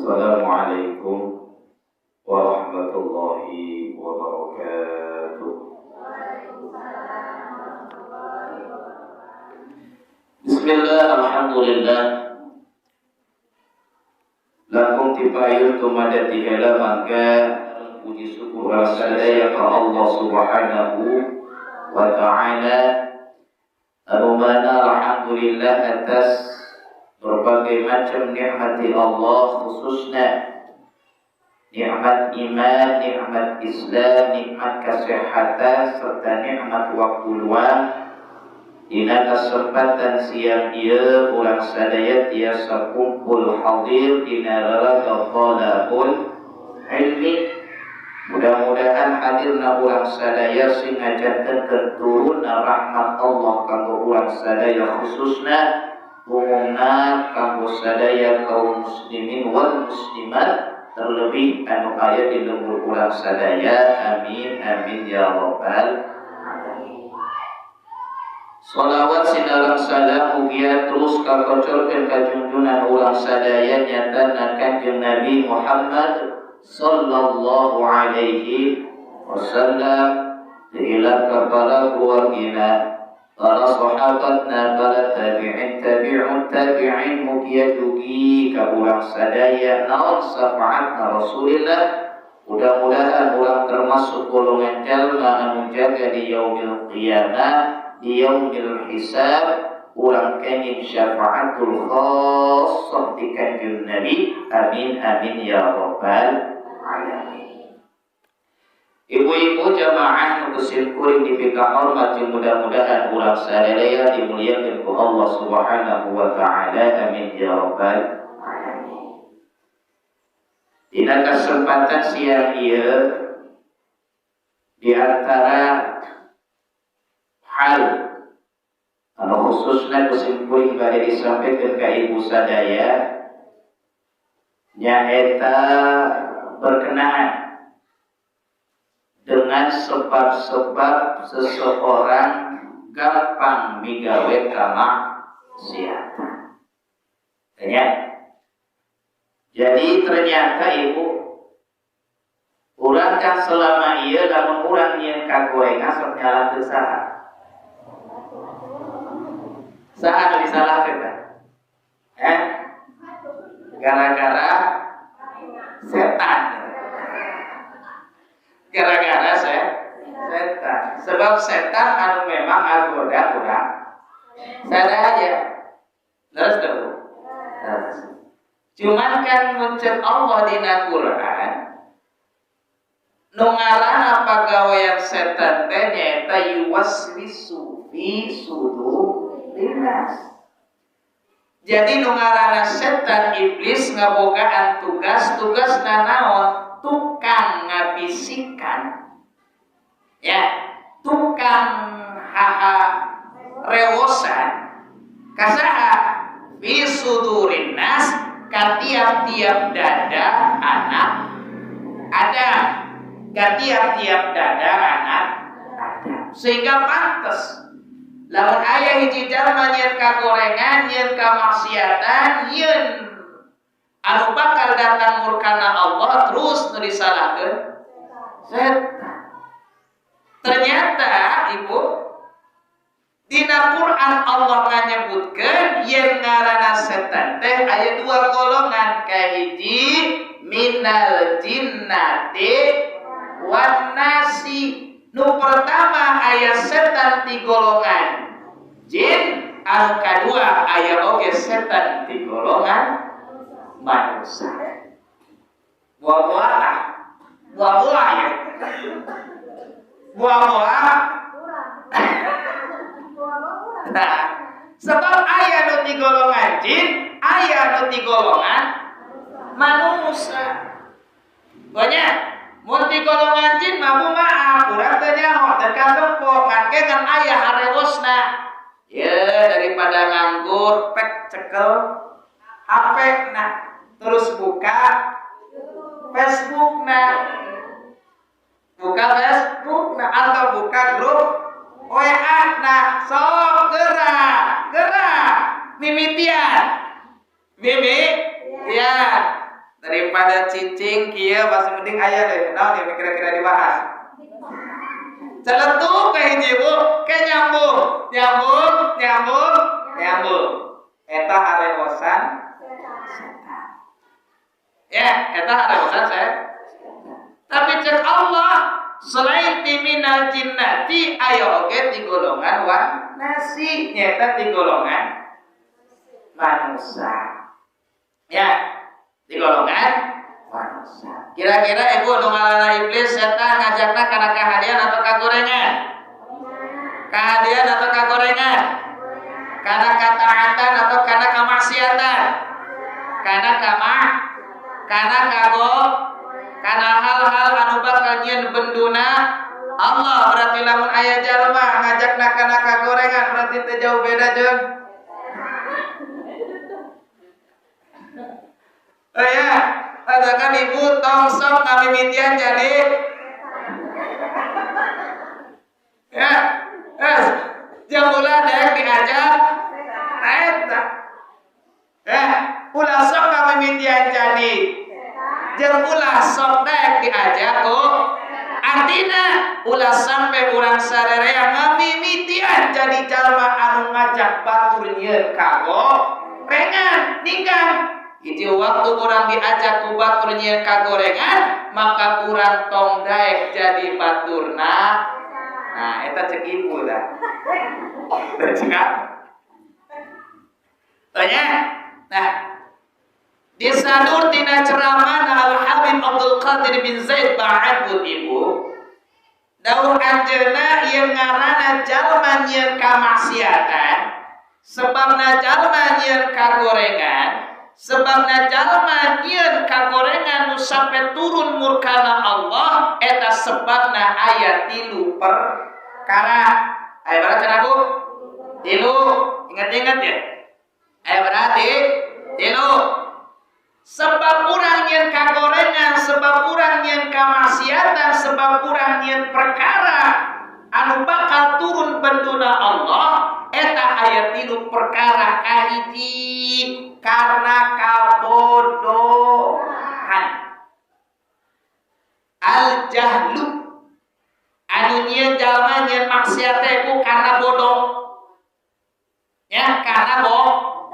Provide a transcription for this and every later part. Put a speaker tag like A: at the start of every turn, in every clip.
A: Assalamualaikum warahmatullahi wabarakatuh. Bismillah, alhamdulillah. Lakum tipayun tumadati hela mangga puji syukur sadaya ka Allah Subhanahu wa ta'ala. Arumana alhamdulillah atas berbagai macam nikmati Allah, khususnya nikmat iman, nikmat Islam, nikmat kesehatan, serta nikmat waktu luang. Dina kesempatan siang ieu ulang sadaya tiasa kumpul hadir dina raraga talabul ilmi. Mudah-mudahan hadirna ulang sadaya sing ngajanten keturunna rahmat Allah kanggo ulang sadaya, khususna umumna kanggo sadaya kaum muslimin wal muslimat, terlebih anu aya di lembur ulang sadaya. Amin amin ya rabbal alamin. Shalawat sinalang salam mugia terus kakocorkeun ka junjungan ulang sadaya nyatana Kanjeng Nabi Muhammad sallallahu alaihi wasallam, ila ka para keluargina, para sahabatna, para tabi'in tabi'in, mugia dugi ka ulang sadaya naon syafaatna Rasulillah. Mudah-mudahan ulang termasuk golongan jalma anu jaga di yaumil qiyamah, di yaumil hisab. Ulang kenging syafaatul khassah di Kanjeng Nabi. Amin amin ya rabbal alamin. Ibu-ibu jamaah nu geus kuring dipika hormat, mudah-mudahan ulang sadaya dimuliakeun ku Allah Subhanahu wa ta'ala. Amin ya rabbal alamin. Dina kesempatan siang ieu, di antara hal anu khususna geus kuring bade disampaikeun ka ibu sadaya nyaeta berkenaan dengan sebab-sebab seseorang gampang migawe kamaksiatan. Jadi ternyata ibu, urang kan selama ieu lamun urang nyieun kagorengan sok nyalakeun saha? Saha anu disalahkeun tah? Gara-gara setan. Gara-gara setan. Sebab setan anu memang agoda urang sadaya. Terus tuh. Cuman kan muncul Allah dina Quran nu ngaranna pagawean setan teh nyaeta yuwaswisu fi sudurin nas. Jadi nu ngaranna setan iblis ngabogaan tugas-tugasna naon? Tukang ngabisikan, ya, tukang haha rewosan kasaha fi sudurin nas, ka tiap-tiap dada anak Adam, ka tiap-tiap dada anak Adam. Sehingga pantes lamun aya hiji jalma nyieun kagorengan, nyieun kamaksiatan, nyieun anu bakal datang murkana Allah, terus nu disalahkeun setan. Ternyata ibu, dina Quran Allah nganyebutkeun yen ngaranna setan teh aya dua golongan, kahiji minal jinnati wan nasi. Nu pertama aya setan ti golongan jin, anu kadua aya oge setan ti golongan manusia. Buah-buah ya. Buah-buah. Nah, sebab aya nu ti golongan jin, aya nu ti golongan manusia. Banyak mun ti golongan jin mah maaf, urang teh nyaho teh kagempok ngake kan aya harewosna. Ya daripada nganggur pek cekel HP nah terus buka Facebook atau buka grup WA nah sok gerak mimitian ya daripada cicing kieu masih mending aya deh. Naon ya kira-kira dibahas. Celetuk ke hiji Bu, ke nyambung. Eta harewosan setan. Ya, eta harewosan setan. Tapi cek Allah, selain timinal jinnati aya oge di golongan nasi, nyata di golongan manusia. Ya, di golongan manusia. Kira-kira ibu nu ngaranna iblis setan ngajakna kana kahadian atau kagorengan? Kahadian atau kagorengan? Kana kataatan atau kana kamaksiatan? Kana kana hal-hal anu bakal nyieun benduna Allah. Berarti lamun aya jalma ngajakna kana kagorengan berarti teu jauh beda jeung ya, katakan ibu tong sok ngamimitian jadi ya, jamula dek diajak eta ulah sok ngamimitian jadi jeung ulah sok dek diajak artina ulah sampai urang sarerea ngamimitian jadi jalma anu ngajak batur nyieun kagorengan ninggal. Hiji waktu kurang diajak ku batur nyieun kagorengan, maka kurang tong daek jadi baturna. Nah, eta cek ibu dah. Cekak. Tanya. Nah, di sadur tina ceramah Al Habib Abdul Qadir bin Zaid Ba'abud ibu. Dawuh anjeunna ieu ngaranna jalma nyieun kamaksiatan, sebabna jalma nyieun kagorengan. Sebabna jalma nyieun kagorengan nu sampai turun murkana Allah eta sebabna aya 3 perkara. Aya berapa cenah Bu? 3. Ingat-ingat ya. Aya berarti 3. Sebab urang nyieun kagorengan, sebab urang nyieun kamaksiatan, sebab urang nyieun perkara anu bakal turun benduna Allah eta aya 3 perkara. Kahiji karena kabodohan, al jahlu anu nyieun jalma nyieun maksiat teh ku karena bodoh ya, karena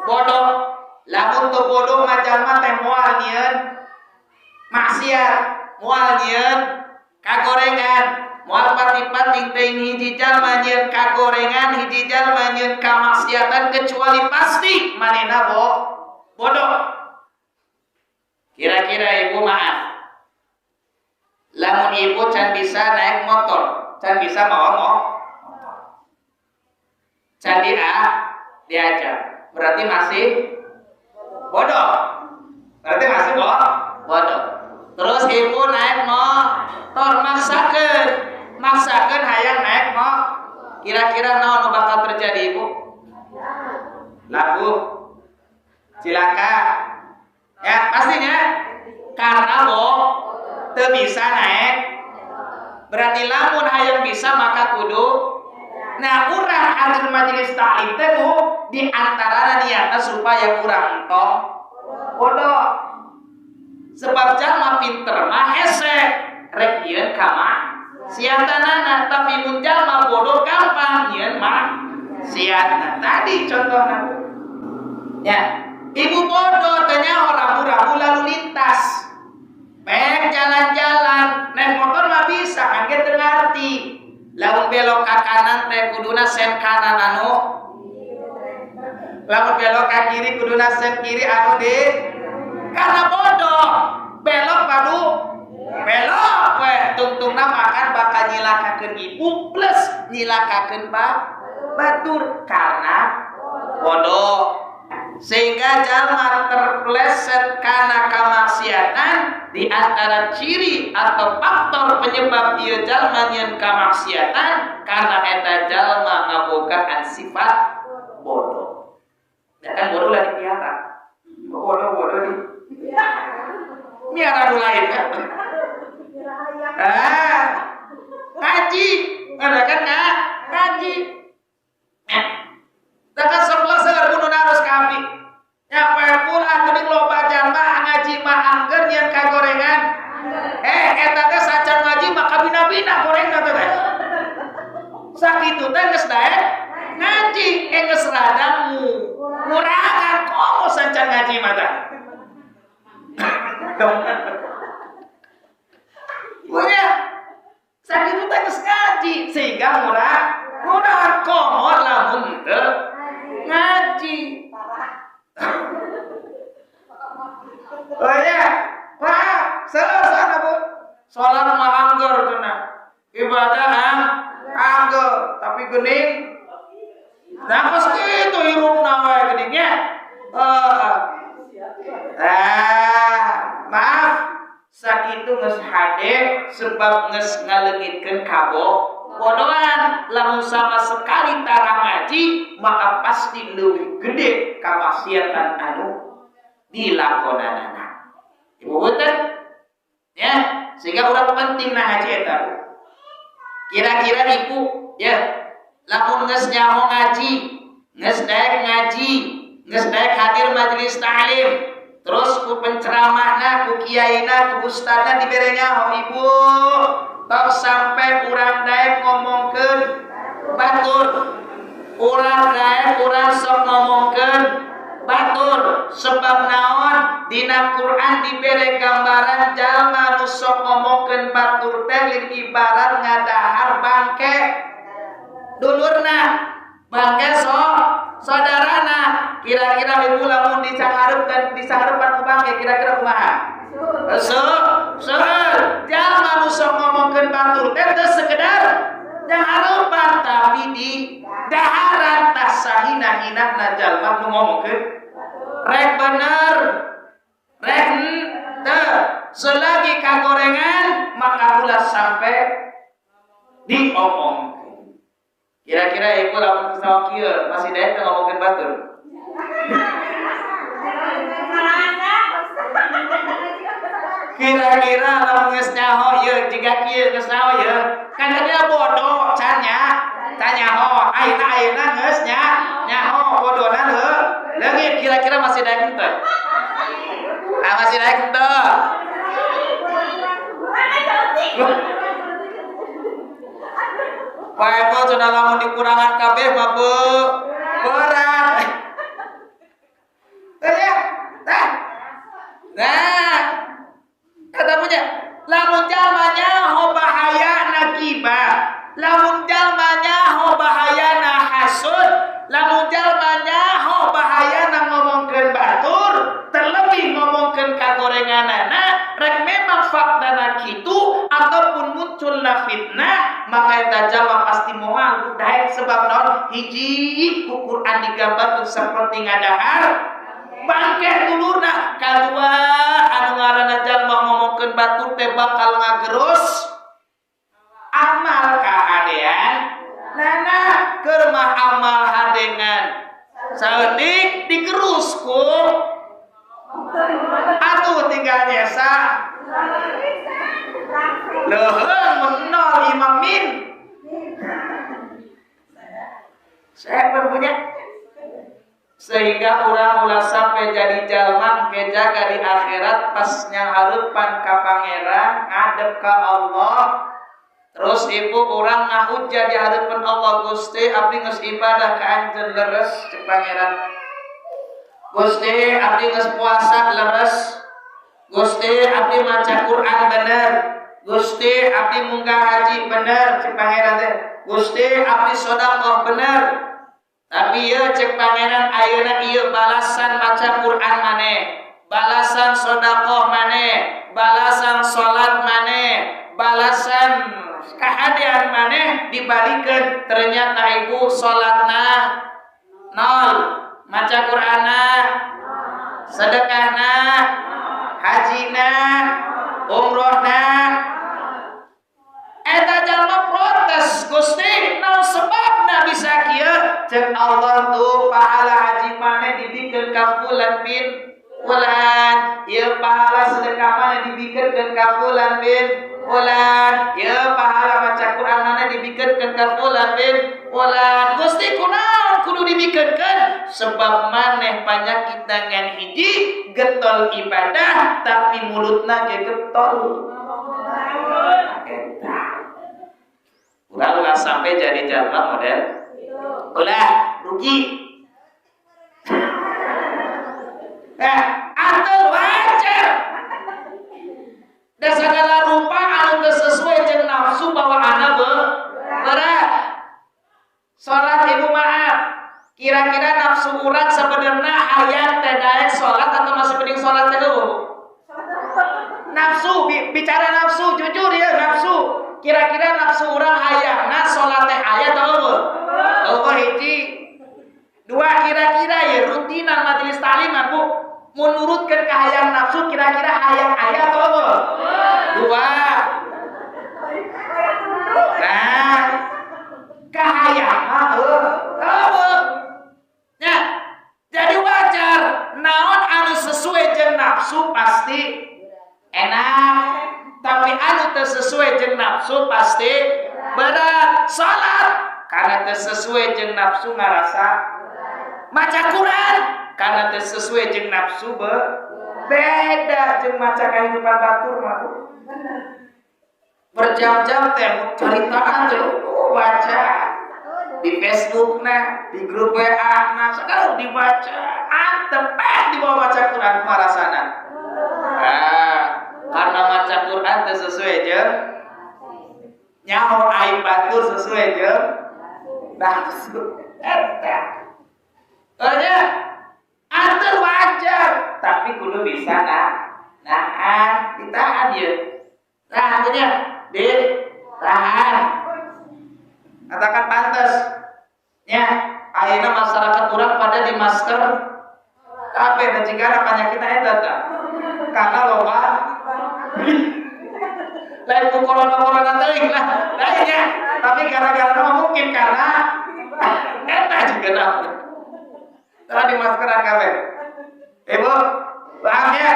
A: bodoh. Lamun teu bodoh mah jalma teh moal nyieun maksiat, moal nyieun kagorengan, moal pati-pati teh hiji jalma nyieun kagorengan, hiji jalma nyieun kamaksiatan, kecuali pasti manehna bodoh. Kira-kira ibu maaf, lamun ibu can bisa naik motor, can bisa bawa motor, can diajar, berarti masih bodoh. Berarti masih bodoh. Terus ibu naik motor, maksakeun hayang naik motor. Kira-kira naon bakal terjadi ibu? Lagu cilaka ya pastinya, karena teu bisa naik. Berarti lamun hayang bisa maka kudu. Nah, urang hadir majelis taklim teh Bu, di antara niatna supaya urang entong bodoh. Sebab jalma pinter mah hese rek nyieun kamaksiatanana, tapi mun jalma bodoh gampang nyieun maksiatna. Tadi contohna Bu. Ya, ibu bodoh tanya orang lalu lintas. Pengen jalan-jalan, naik motor mah bisa, kan kita ngerti. Lamun belok ke kanan teh kuduna sen kanan anu. Lamun belok ke kiri kuduna sen kiri anu di. Karena bodoh, belok padu belok we tungtungna makan bakal nyilakakeun ibu plus nyilakakeun batur karena bodoh. Sehingga jalma terpleset karena kamaksiatan. Di antara ciri atau faktor penyebab ieu jalma nyieun kamaksiatan karena eta jalma ngabogaan sifat bodoh. Ya kan bodoh lah dipiara. Bodoh di miara nu lain kan. Ngaji, ada kan ngaji. Dakan sebelah segar kudu harus kami. Nyapa pula geuning loba jalma ngaji mah angger tapi nak goreng kata teh. Sakitu teh geus daek ngaji geus radamu. Kurangan komo sancan ngaji mata. Punya sakitu teh geus ngaji sehingga murah komo lamun teu ngaji. Oh ya, wah, salah Bu. Salat mah angger cenah. Ibadah angger, tapi geuning. Nah, geus kitu hirupna wae geuningnya. Maaf, sakitu geus hade sebab geus ngaleungitkeun kabodohan. Lamun sama sekali tara ngaji, maka pasti leuwih gede kamaksiatan anu dilakonanana. Ibu betul? Ya, sehingga urang penting nah ngaji eta. Kira-kira ibu ya, lamun geus nyaho ngaji, geus daek ngaji, geus daek hadir majelis ta'lim, terus ku penceramahna, ku kiaina, ku ustadna dibere nyaho ibu, tong sampai urang daek ngomongkeun batur. Urang daek urang sok ngomongkeun batur sebab naon dina Quran dibere gambaran jalma nu sok ngomongkeun batur teh lin ibarat ngadahar bangke dulurna bangke saudarana. Kira-kira ibu lamun disahareupan ku bangke kira-kira kumaha? Seueur jalma nu sok ngomongkeun batur teh teu sekedar daharepan tapi di daharan tasahina-hinahna jalma nu ngomongkeun rek bener rek teu selagi kagorengan maka ulah sampai diomongkeun. Kira-kira ibu lamun kesawak kieu masih daek teu ngomongkeun batur. Kira-kira lamun geus nyaho ieu jiga kieu geus nyaho ieu kan dia bodoh tanya ho ayeuna geus nyaho bodona leungit. Kira-kira masih daek henteu? Masih daek henteu? Bae po cenah lamun dikurangan kabeh mah berat. Nah, kata punya, lamun jalmanya ho bahaya nakibah, lamun jalmanya ho bahaya na hasud, lamun jalmanya ho bahaya na ngomongkeun batur, terlebih ngomongkeun kagorenganana, rek memang faktana kitu ataupun munculna fitnah, maka eta jalma pasti moal daek sebab naon hiji ku Quran digambarkeun saperti ngadahar bangke dulurna, kadua anu ngaranna jalma ngomongkeun batur teh bakal ngagerus amal kahadean nana keur mah amal hadengan saeutik digerus ku atuh tinggal nyesa leuheung menol Imam Min saya punya. Sehingga urang ulah sampai jadi jalma ke jaga di akhirat pas nyahareupan ka pangeran ngadep ka Allah. Terus ibu urang ngahujjah di hareupeun Allah, Gusti abdi geus ibadah ka anjeun leres cek pangeran. Gusti abdi geus puasa leres. Gusti abdi maca Quran bener. Gusti abdi munggah haji bener cek pangeran teh. Gusti abdi sedekah bener. Tapi ieu cek pangeran ayeuna ieu balasan maca Quran maneh, balasan sedekah maneh, balasan salat maneh, balasan kahadean maneh dibalikeun. Ternyata ibu salatna nol, maca Qur'ana sedekahna, hajina, umrohna. Eta jalma protes, Gusti naon sebabna bisa kieu? Cek Allah tuh pahala haji maneh dibikeun ka fulan bin fulan, ieu pahala sedekah maneh dibikeun ka fulan bin fulan, ieu pahala maca Quran maneh dibikeun ka fulan bin fulan. Gusti kunaon kudu dibikeun? Sebab maneh panyakit dengan hiji getol ibadah tapi mulutna ge getol. Urang ulah sampai jadi jalma model ulah rugi. Atur wajar. Dan segala rupa anu teu sesuai jeung nafsu bawaanna berat. Salat ibu maaf. Kira-kira nafsu urang sebenarnya hayang teh daek salat atau masih mending salat teh dulu? Nafsu, bicara nafsu, jujur ya nafsu. Kira-kira nafsu urang hayangna salat teh aya atau eueuh? Eueuh hiji. Dua, kira-kira ya rutinan majelis takliman Bu. Menurutkan kahayang nafsu kira-kira hayang aya atau eueuh? Dua. Nah, kahayang mah eueuh. Ya, jadi wajar naon anu sesuai jeung nafsu pasti enak, tapi anu teu sesuai jeung nafsu pasti berat. Salat karena teu sesuai jeung nafsu ngarasa, maca Quran karena teu sesuai jeung nafsu beda jeung maca kehidupan batur mah. Berjam-jam teh caritaan teh baca di Facebook nah, di grup WA nah, sekarang dibaca, tepet di bawah baca Quran marasana. Karena baca Quran teu sesuai jeung nyaho aing batur sesuai jeung nafsu. Atur wajar, tapi kudu bisa nahan, ditahan ya. Nah, akhirnya ditahan. Katakan pantas. Ya, ayeuna masyarakat urang pada di masker kabeh dan jika penyakitna eta tah. Karena loba lain ku corona teuing lah. Lainnya, tapi gara-gara mungkin karena eta juga dapat. Tara di maskeran kabeh. Ibu, paham ya?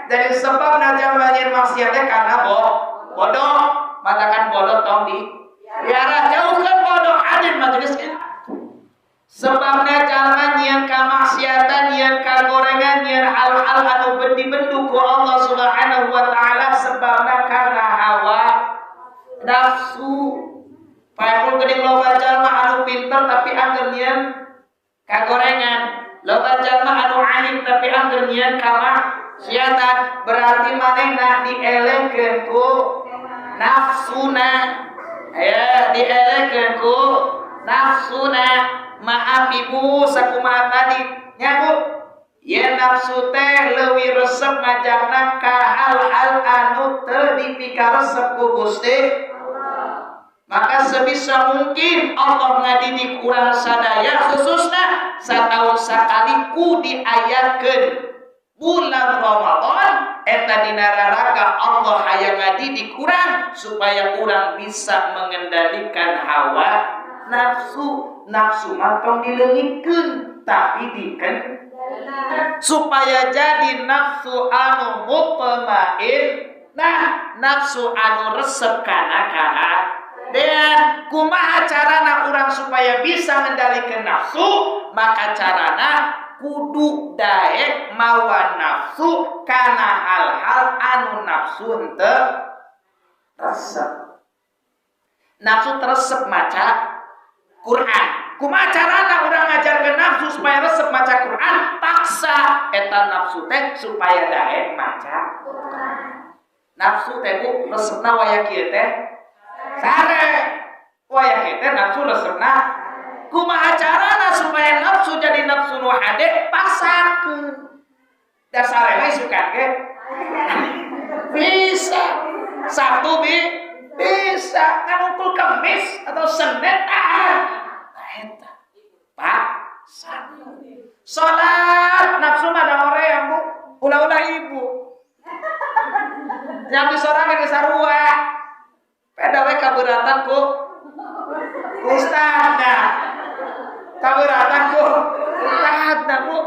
A: Dari sebab jalma nyin maksiat karena bodoh, matakan bodoh tong di biara jauhkan bodoh hadir majelis ini. Sebabnya jalma nyin kamaksiatan, nyin kagorengan, nyin hal-hal anu bendi-bendu ku Allah Subhanahu wa taala sebabna karena hawa nafsu. Paepul geuning loba jalma anu pinter tapi angger nyin kagorengan, loba jalma anu alim tapi angger nyin kamaksiatan, berarti manehna dielengkeun ku nafsuna. Ya, dielengkeun ku nafsuna. Maaf ibu sakumaha tadi nya Bu, ye nafsu teh leuwih resep ngajakna ka hal-hal anu teu dipikaresep ku Gusti Allah. Maka sebisa mungkin Allah ngadidik urang sadaya khususna sataun sakali ku diayakeun bulan Ramadan eta dina raraga Allah hayang ngadidik urang supaya urang bisa mengendalikan hawa nafsu. Nafsu mantong dileungikeun tapi dikendalikan supaya jadi nafsu anu mutmain. Nah, nafsu anu resep kana dan kumaha carana urang supaya bisa mengendalikan nafsu? Maka carana kudu daek mawa nafsu kana hal-hal anu nafsu henteu resep. Nafsu teresep maca Quran. Kumaha carana urang ngajarkeun nafsu supaya resep maca Quran? Paksa eta nafsu teh supaya daek maca Quran. Nafsu teh Bu resepna waya kieu teh sare. Waya kieu teh nafsu resepna. Kumaha carana supaya nafsu jadi nafsu nu hade? Paksakeun. Da sare mah suka ge. Bisa. Sabtu bisa nganukul Kemis atau Senin eta Pak salat nafsu mah da hoream Bu, ulah-ulah ibu nyambi sorangan ge sarua peda we kabeuratan ku ustadna, kabeuratan ku ustadna Bu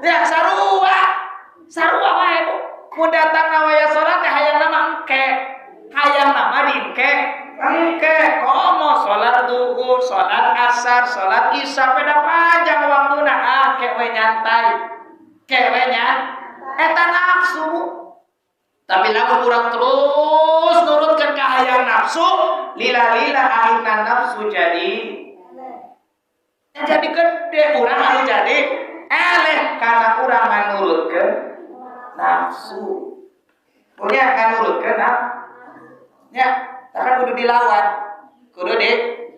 A: ya sarua wae Bu. Mun datang nawaya salat teh hayang nama hayang nama diengke komo salat duhur, salat asar, salat isya peda panjang waktuna kewe nyantai eta nafsu. Tapi lamun urang terus nurutkeun ka hayang nafsu, lila-lila akhirna nafsu jadi gede, urang anu jadi eleh karena urang nganurutkeun nafsu. Punya nganurutkeun ya, kan kudu dilawan. Kudu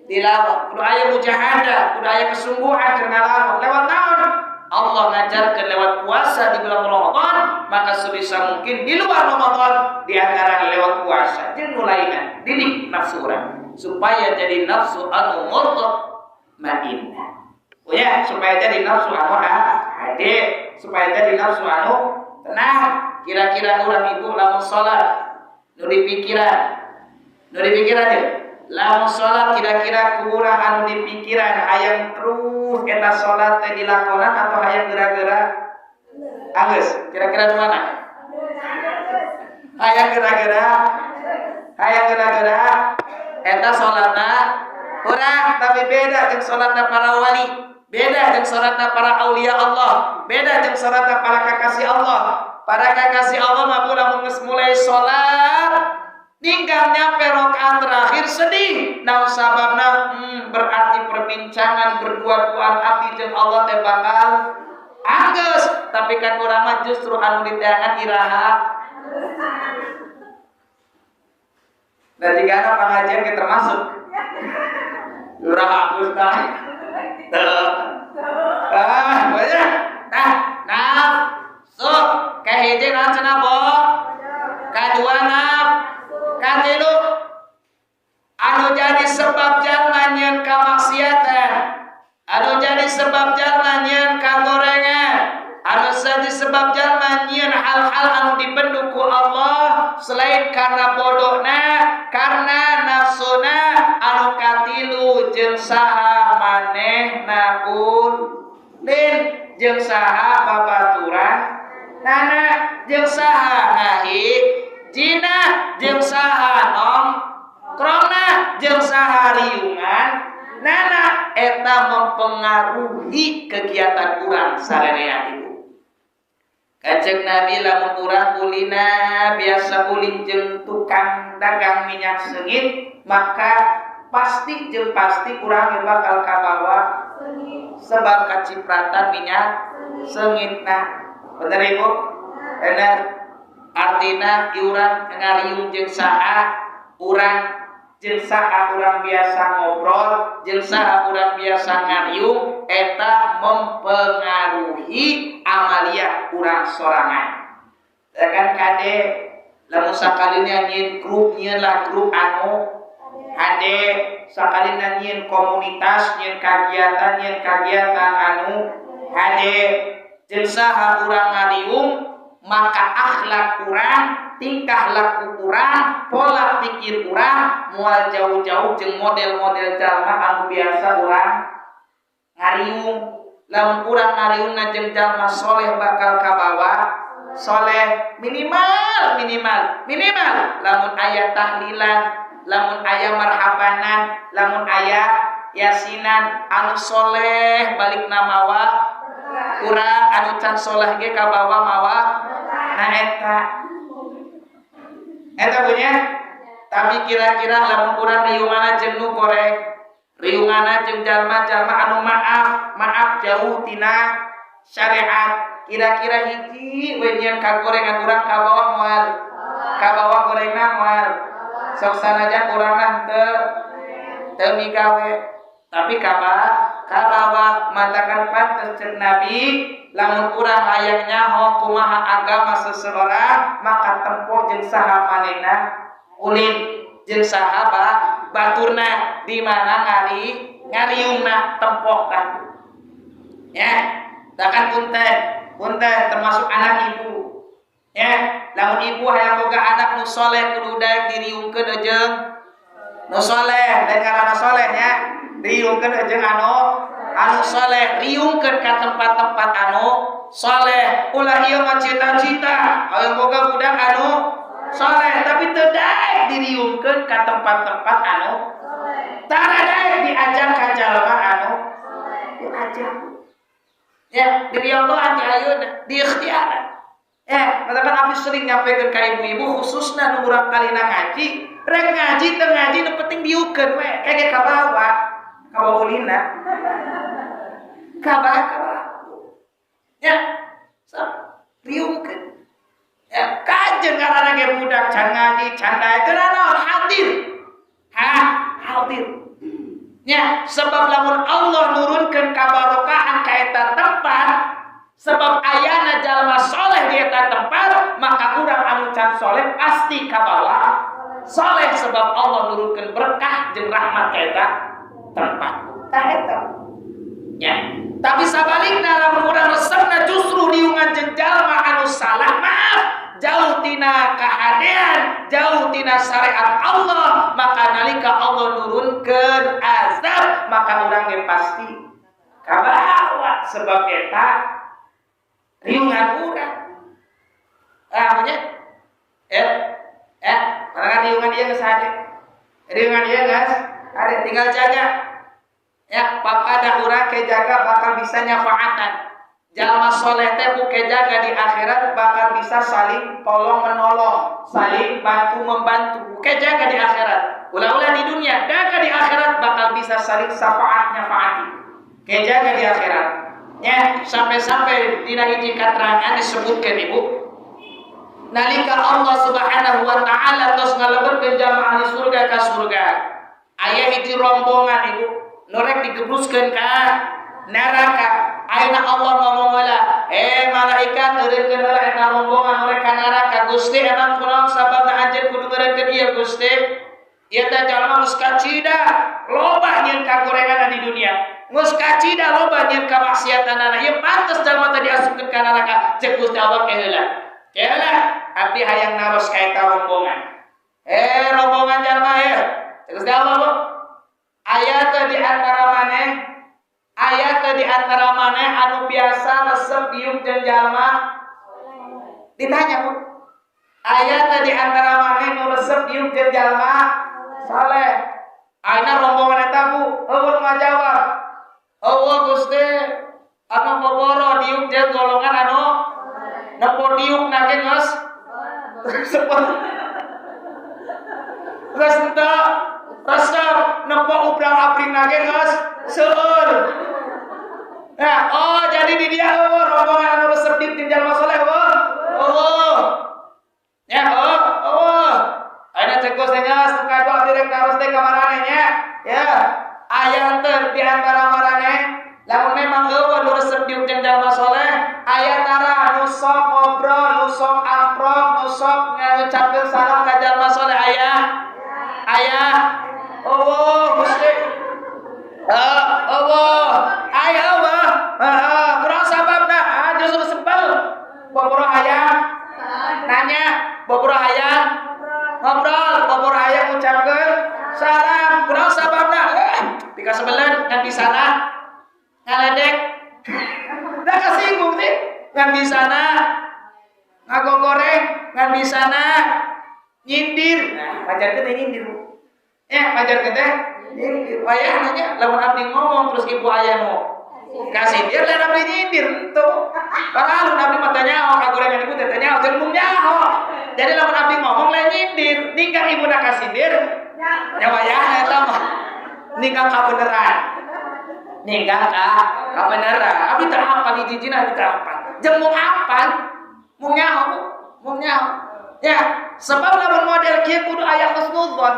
A: dilawan. Kudu aya mujahadah, kudu aya kesungguhan keur ngalawan. Lewat naon? Allah ngajarkeun lewat puasa di bulan Ramadan, maka sebisa mungkin di luar Ramadan di antara lewat puasa jeung mulaina didik nafsu urang supaya jadi nafsu anu mutmainnah. Oh ya, supaya jadi nafsu anu hade, supaya jadi nafsu anu tenang. Kira-kira urang itu lamun salat nu dipikiran ya. Lamun salat kira-kira ku urang anu dipikiran hayang terus eta salat teh dilakonan atau hayang geura-geura? Anggeus, kira-kira di mana? Hayang geura-geura. Eta salatna urang tapi beda jeung salatna para wali, beda jeung salatna para aulia Allah, beda jeung salatna para kekasih Allah. Para kekasih Allah mah lamun geus mulai salat tinggal nyampe rakaat terakhir sedih. Naon sababna? Berarti perbincangan berdua-duaan abdi jeung Allah teh bakal anggeus. Tapi kan urang mah justru anu diteangan iraha. Da tigana pangajian ge termasuk. Iraha anggeus tah. Banyak. Nah. So, kahiji naon cenah bo? Kadua katilu anu jadi sebab jalma nyieun kamaksiatan, anu jadi sebab jalma nyieun kagorengan, anu jadi sebab jalma nyieun hal-hal anu dibendu ku Allah selain karena bodohna, karena nafsuna anu katilu jeung saha manehna ulin jeung saha babaturan nana jeung saha ngahi jina jeung saha nongkrongna jeung saha riungan nana eta mempengaruhi kegiatan urang sarerea itu. Kanjeng Nabi lamun urang ulina biasa ulin jeung tukang dagang minyak sengit, maka pasti urang bakal kabawa sebab kacipratan minyak sengitna. Bener Ibu? Bener. Artina urang ngariung jeung saha urang biasa ngobrol jeung saha urang biasa ngariung eta mempengaruhi amalia urang sorangan. Kan kade lamun sakalina nyieun grup anu hade, sakalina nyieun komunitas, nyieun kagiatan anu hade jeung saha urang ngariung, maka akhlak urang, tingkah laku urang, pola pikir urang moal jauh-jauh jeung model-model jalma anu biasa urang ngariung. Lamun urang ngariungna jeung jalma soleh bakal kabawa soleh minimal lamun aya tahlilan, lamun aya marhabanan, lamun aya yasinan anu soleh balik namawa urang anu can soleh ge kabawa mawa nah eta punya. Tapi kira-kira lamun urang riungana jeung nu korek, riungana jeung jalma-jalma anu maaf jauh tina syariat, kira-kira hiji we nyieun kagorengan urang kabawa moal kabawa gorengna moal sok sanajan urangna teu migawe tapi kabawa matakan pantes cek Nabi lamun urang hayang nyaho kumaha agama seseorang maka tempuh jeung saha manehna ulin jeung saha baturna di mana ngariungna tempoh tah ya. Bahkan punten termasuk anak ibu ya. Lamun ibu hayang boga anak nu soleh kudu daek diriungkeun jeung nu soleh, lain karana soleh nya riungkeun jeung anu soleh, riungkeun ka tempat-tempat anu soleh. Ulah ieu mah cita-cita hayang boga budak anu soleh tapi teu daek diriungkeun ka tempat-tempat anu tara daek diajak ka jalma anu diajak ya. Diri Allah ati ayeuna di ikhtiaran misalkan abdi sering nyampaikan ke ibu-ibu khususnya nu urang kalina ngaji, rek ngaji teu ngaji nu penting diukeun we, kage ka bawa ulina. Ka bawa. Ya, riungkeun. Ya, kajeun ngaranna ge budak can ngaji, can daek teu naon hadir. Hadir. Ya, sebab lamun Allah nurunkeun kabarokahan ka eta tempat, sebab ayana jalma soleh di eta tempat, maka urang anu can soleh pasti kabawa soleh sebab Allah nurunkeun berkah jeung rahmat ka eta tempat. Tah eta. Ya. Tapi sabalikna lamun urang resepna justru riungan jeung jalma anu salah, maaf, jauh tina kahadean, jauh tina syariat Allah, maka nalika Allah nurunkeun azab, maka urang ge pasti kabawa sebab eta riungan urang. Maksudnya karena riungan ieu geus ade. Riungan ieu geus ade, tinggal jaga. Ya, papada urang ke jaga bakal bisa nyafaatan. Jalma soleh teh ku ke jaga di akhirat bakal bisa saling tolong menolong, saling bantu membantu. Ke jaga di akhirat. Ulah-ulah di dunia, jaga di akhirat bakal bisa saling syafaat nyafaati. Ke jaga di akhirat. Ya, sampai-sampai dina hiji katerangan disebutkeun Ibu. Nalika Allah Subhanahu wa taala tos ngaleberkeun jamaah ahli surga ka surga. Aya hiji rombongan Ibu, norek digebruskeun ka neraka. Ayeuna Allah ngomong heula, malaikat eureunkeun heula eta rombongan norek ka neraka. Gusti emang kunaon sababna anjeun kudu ngeureunkeun ieu Gusti? Ieu teh jalma geus kacida, loba nyieun kagorengan di dunia. Geus kacida loba nyieun kamaksiatanana. Ieu pantes jalma teh diasupkeun ka neraka. Cek Gusti Allah ke heula. Ke heula, abdi hayang naros ka eta rombongan. Rombongan jalma cek Gusti Allah lu. Aya teh di antara maneh anu biasa resep diuk jeung jalma? Ditanya Bu. Aya teh di antara maneh nu resep diuk jeung jalma saleh? Ayeuna rombongan eta Bu, eueuh ngajawab. Eueuh Gusti, anu boboro diuk jeung golongan anu nepo diukna ge geus sepet. Geus henteu resep nepo ubrang-abrina ge geus seueur. Jadi di dia rombongan anu resep diuk jeung jalma saleh Ya, ayeuna cek Gusti nya sukado abdi rek naros teh ka maraneh nya. Ya, aya teh di antara maraneh lamun memang eueuh nu resep diuk jeung jalma saleh, aya tara nu sok ngobrol, nu sok amprok, nu sok ngucapkeun salam ka jalma saleh aya. Gusti. Aya kurang sababna justru sebel. Boboro aya nanya, boboro aya ngobrol, boboro aya ngucapkeun salam. Kurang sababna pika sebelen ngan di sana ngaledek. Da kasinggung sih ngan di sana ngagogoreng, ngan di sana nyindir. Pajarkeun teh nyindir. Pajarkeun teh nyindir. Aya nanya lamun abdi ngomong terus ibu aya nu kasih dia lain abdi nyindir henteu. Padahal abdi mah teh nyaho kagorengan ibu teh nyaho jeung mung nyaho. Jadi lamun abdi ngomong lain nyindir, ninggal ibuna kasindir. Nya wayahna eta mah ninggal kabeneran. Ninggal kabeneran. Abdi teu hafal hiji-hijina abdi teu hafal. Jeung mung hafal mung nyaho. Ya, sebab lamun model kieu kudu aya husnudzon.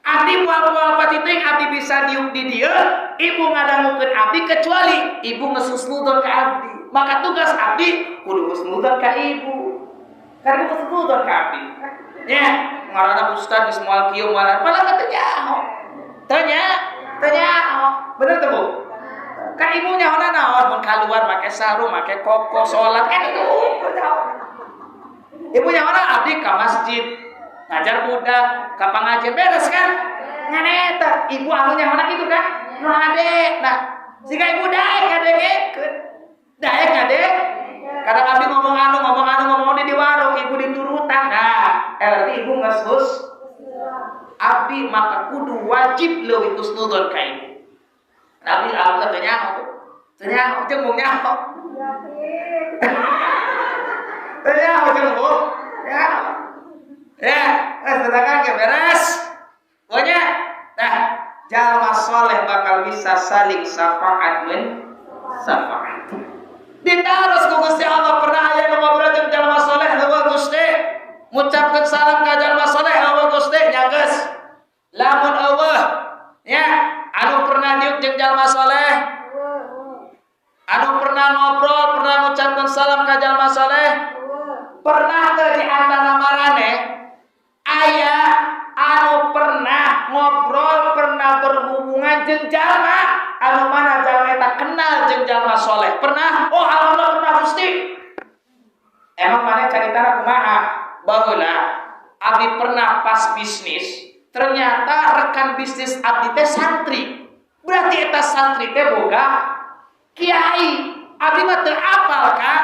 A: Abdi moal patiting abdi bisa diuk di dieu, ibu ngadangukeun abdi kecuali ibu ngesusnudzon ka abdi. Maka tugas abdi kudu husnudzon ka ibu. Karena husnudzon ka abdi. Ya, ngaranna ustaz geus moal kieu moal padahal teu nyaho. Teu nyaho. Bener teu Bu? Ka ibu nyahona naon mun kaluar make sarung, make koko, salat kan itu. Ibu nyahona abdi ka masjid, ngajar budak, ka pangajian beres kan? Ngan eta, ibu anu nyahona kitu kan? Nu hade. Nah, siga ibu daek ngadengekeun. Daek ngadek. Kadang abdi ngomong di warung, ibu diturutan. Nah, berarti ibu ngesus abdi maka kudu wajib leuwih husnudzon ka ibu. Nabi Allah teu nyaho jeung mung nyaho. Ya, ujung Bu. Ya. Ya, sedangkan beres. Pokoknya, nah, jalma soleh bakal bisa saling syafaat syafaat. Ditaros ku Gusti Allah pernah aya nu ngobrol jeung jalma soleh heueuh Gusti. Ngucapkeun salam ka jalma soleh heueuh Gusti nya geus. Lamun eueuh nya anu pernah diuk jeung jalma soleh. Anu pernah ngobrol, pernah ngucapkeun salam ka jalma soleh. Pernah teu di antara maraneh aya anu pernah ngobrol, pernah berhubungan jeung jalma anu mana jalma eta kenal jeung jalma soleh? Pernah? Oh, alhamdulillah pernah Gusti. Emang mana caritana kumaha? Baheula abdi pernah pas bisnis, ternyata rekan bisnis abdi teh santri. Berarti eta santri teh boga kiai. Abdi mah teu apal ka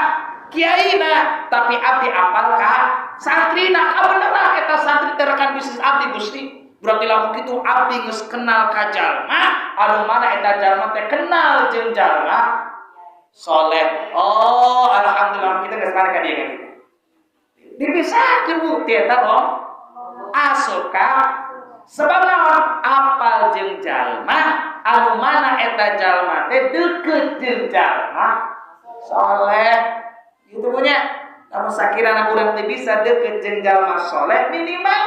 A: kiaina, tapi abdi apal ka santrina. Kabeneran eta santri teh rekan bisnis abdi Gusti. Berarti lamun kitu abdi geus kenal ka jalma anu mana eta jalma teh kenal jeung jalma soleh. Oh, alhamdulillah kita geus kana ka dieu kan. Dipisahkeun Bu ti eta dong. Asuka sebab naon? Apal jeung jalma anu mana eta jalma teh deukeut jeung jalma soleh. Gitu punya. Namun sakirana urang teh bisa deukeut jeung jalma soleh minimal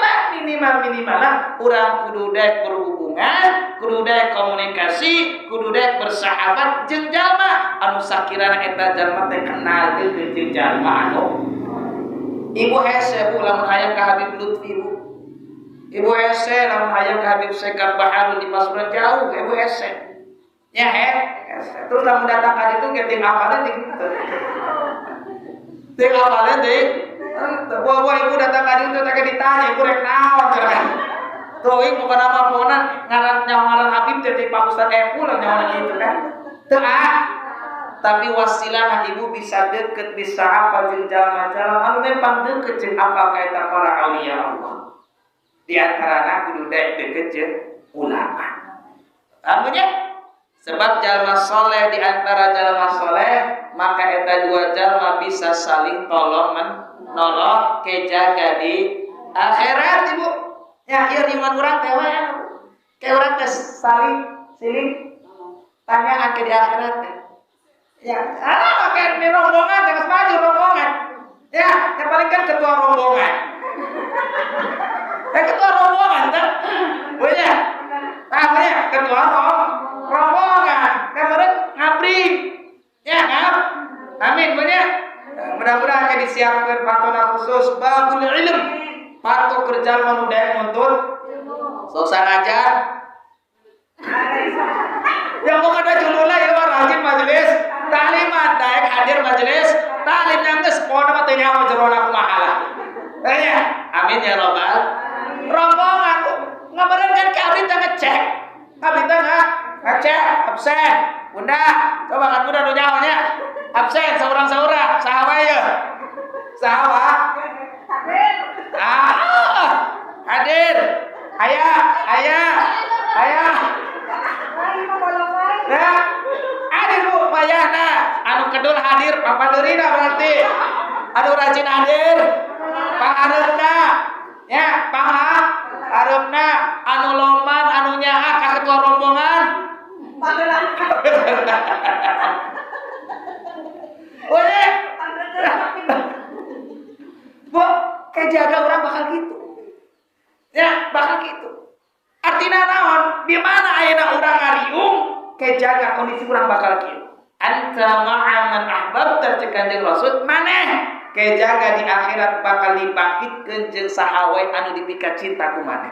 A: urang kudu daek berhubungan, kudu daek komunikasi, kudu daek bersahabat jeung jalma anu sakirana eta jalma teh kenal deukeut jeung jalma anu. Ibu hese Bu lamun hayang ka Habib Lutfi Bu. Ibu hese lamun hayang ka Habib Sekar Baharun di Pasuruan jauh, ibu hese. Nya hese. Terus lamun datang ka ditu ge ting apalna ting kitu. Ting apalna ting. Buah ibu datang ka ditu teh ditanya ibu rek naon cenah. Tuh ibu bukan apa-apana ngaran Habib teh ti Pak Ustaz Epul nyawana kitu kan. Teu tapi wasilah ibu bisa deket, bisa apa jeung jalma-jalma anu memang deket jeung apa kaita para aulia Allah. Di antarana kudu daek deket jeung ulama. Anunya sebab jalma soleh di antara jalma soleh maka eta dua jalma bisa saling tolong menolong kejaga di akhirat Ibu. Ya ieu iman urang teh we anu. Kayak urang teh saling siling tanyaan ke di akhirat teh. Ya, pakai ini rombongan, jangan maju rombongan. Ya, yang paling kan ketua rombongan. Ketua rombongan, kan? Punya, namanya ketua rombongan. Kemarin ngabri, ya kan? Amin, punya. Mudah-mudahan akan disiapkan patona khusus babul ilm, patok kerja menudai nuntut, susah ngajar. Ya mau ada julula ya rajin majelis taliman daek hadir majelis talim yang geus pona mah teu nyaho jerona kumaha. Ya, amin ya robbal. Rombongan ngabareun kan ka abdi teh ngecek. Abdi teh ngecek absen. Bunda, coba kan bunda nu nyaho nya. Absen saurang-saurang, saha wae ye? Saha wae? Hadir. Aya. Ya, hadir Bu, payahna. Anu kedul hadir, papadeurina berarti. Anu rajin hadir, pahareupna. Ya, pahareupna. Anu loman, anu nyaha ka ketua rombongan. Boleh. Bu, kejaga orang bakal gitu. Ya, bakal gitu. Artinya naon? Di mana ayeuna urang ngariung kejaga kondisi urang bakal kieu. Anta ma'aman ahbab tercekanjeng Rasul maneh kejaga di akhirat bakal dibangkitkeun jeung saha wae anu dipika cinta ku maneh.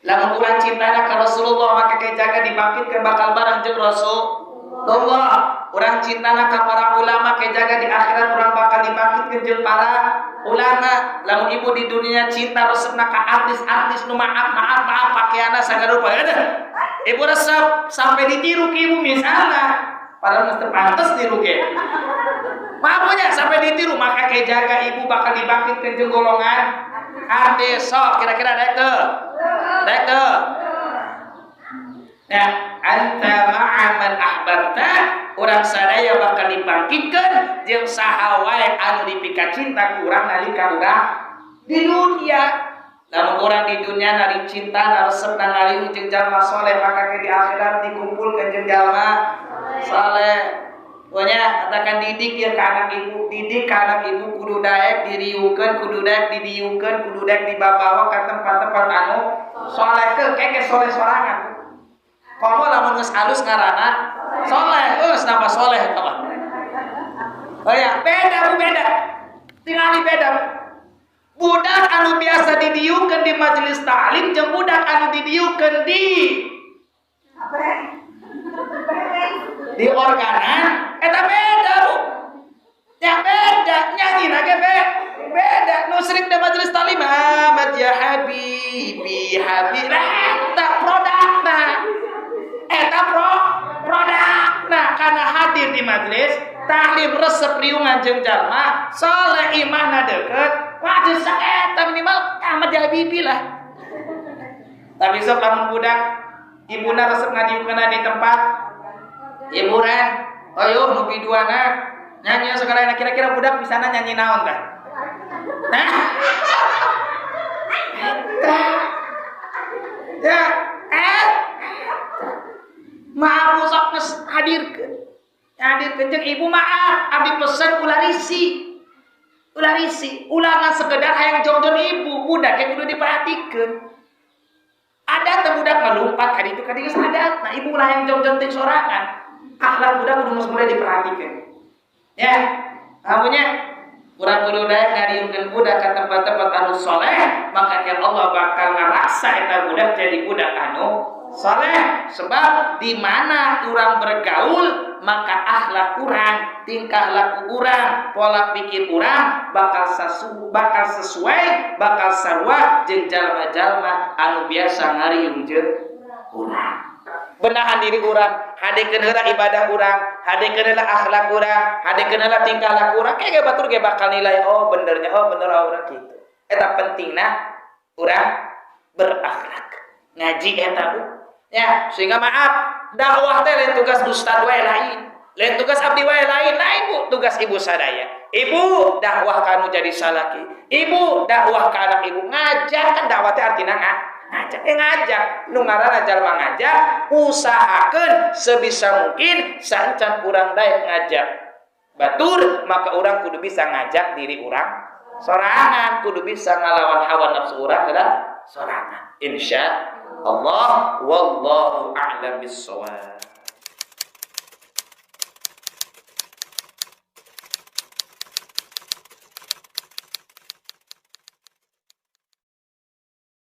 A: Lamun urang cintana ka Rasulullah maka kejaga dibangkitkeun bakal bareng jeung Rasulullah. Urang cintana ka para ulama kejaga di akhirat urang bakal dibangkitkeun jeung para ulama. Lamun ibu di dunia cinta resepna ka artis-artis nu maaf pakaianna sagarupa. Ibu resep sampai ditiru ke ibu misalnya. Padahal mesti pantes tiru ke. Maafnya sampai ditiru maka kejaga ibu bakal dibangkitkeun jeung golongan artis. Sok kira-kira daek teu. Ya, anta ma'aman ahbabta urang sadaya bakal dibangkitkeun jeung saha wae anu dipika cinta ku urang nalika urang di dunia. Lamun urang di dunia nari cinta naresep ngaliwung jeung jalma saleh maka di akhirat dikumpulkeun jeung jalma saleh. Pokoknya katakan didik ya ke anak ibu, didik ke anak ibu kudu daek diriukeun, kudu daek didiukeun, kudu daek dibawa ke tempat-tempat anu saleh ke keke saleh sorangan. Komo lamun geus alus ngaranna saleh, geus nama saleh kapan. Oh ya, beda bu beda. Tingali beda. Budak anu biasa didiukeun di majelis taklim jeung budak anu didiukeun di organan eta beda bu. Ya beda, nyanyi nage beda. Nu sering di majelis taklim Ahmad ya habibi eta produkna. Eta produkna kana hadir di majelis taklim resep riungan jeung jalma saleh imahna deukeut wajib saeta minimal Ahmad ya habibi lah. Tapi sok lamun budak ibuna resep ngadiukeunna di tempat hiburan, ayo nu piduana nyanyi sekarang kira-kira budak bisa nyanyi naon tah? Nah, ya, maaf sok geus hadirkeun jeung ibu maaf, abdi pesen ularisi, ulangan sekedar hayang jongjon ibu, budak yang kudu diperhatikeun. Ada teh budak ngelumpat ka ditu ka dieu sadat, nah ibu ulah yang jongjon teh sorangan. Akhlak budak kudu mulai diperhatikan. Ya, amunya urang kudu daek ngariungkeun budak ka tempat-tempat anu saleh, maka Allah bakal ngaraksa eta budak jadi budak anu saleh. Sebab di mana urang bergaul, maka akhlak urang, tingkah laku urang, pola pikir urang bakal sesuai, bakal sarua jeung jalma-jalma anu biasa ngariung jeung urang. Benahan diri urang, hadekeun heula ibadah urang, hadekeun heula akhlak urang, hadekeun heula tingkah laku urang, kayak batur ge bakal nilai oh bener urang kitu. Eta pentingna urang berakhlak. Ngaji eta Bu. Ya, sehingga maaf, dakwah teh lain tugas ustad wae lain. Lain tugas abdi wae lain Bu, tugas ibu sadaya. Ibu dakwah kanu jadi salaki. Ibu dakwah ka anak ibu, ngajak kan dakwah teh artina ngajak nu ngaranna jalma ngajak usahakeun sebisa mungkin sancan urang daek ngajak batur maka urang kudu bisa ngajak diri urang sorangan, kudu bisa ngalawan hawa nafsu urang sorangan insyaallah wallahu a'lam bissawab.